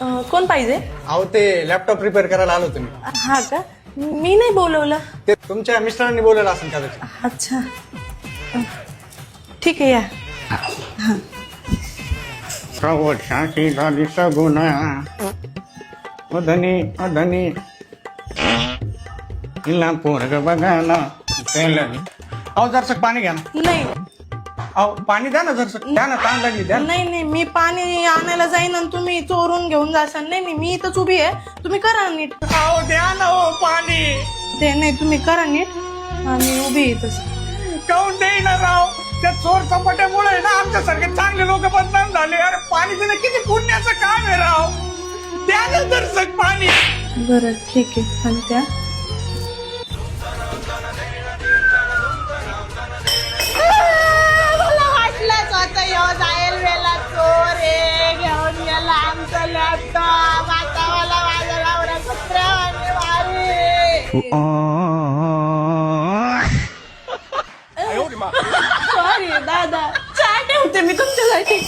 कोण पाहिजे? अहो ते लॅपटॉप रिपेअर करायला आलो होतो मी. हा का? मी नाही बोलवलं. ते तुमच्या मिस्टरांनी बोलवलं असेल कदाचित. अच्छा, ठीक आहे, या. प्रवशाची झाली सगुना अधनी अधनी तिला पोरग बघायला केलं. अहो जरसक पाणी घ्या ना. नाही अहो पाणी द्या ना जरसक. द्या ना, ताण लागली, द्या ना. नाही नाही, मी पाणी आणायला जाईन आणि तुम्ही चोरून घेऊन जासाल. नाही नाही, मी इथंच उभी आहे, तुम्ही करा नीट. अहो द्या ना हो पाणी. ते नाही, तुम्ही करा नीट आणि उभी आहे इथंच. काऊन देईना राव. त्या चोर चपाट्यामुळे ना आमच्यासारखे चांगले लोक बदनाम झाले. अरे पाणी देणं किती पुण्याचं काम आहे राव. द्या ना दर्शक पाणी. बरं ठीक आहे, आणि त्या मला वाटलंच होतं ह्यो जाईल वेळेला चोर आहे, घेऊन गेला आमचं लॅपटॉप. आता मला माझ्या नवऱ्या कुत्र्यावानी मारी. सॉरी दादा, चहा ठेवते मी तुमच्यासाठी.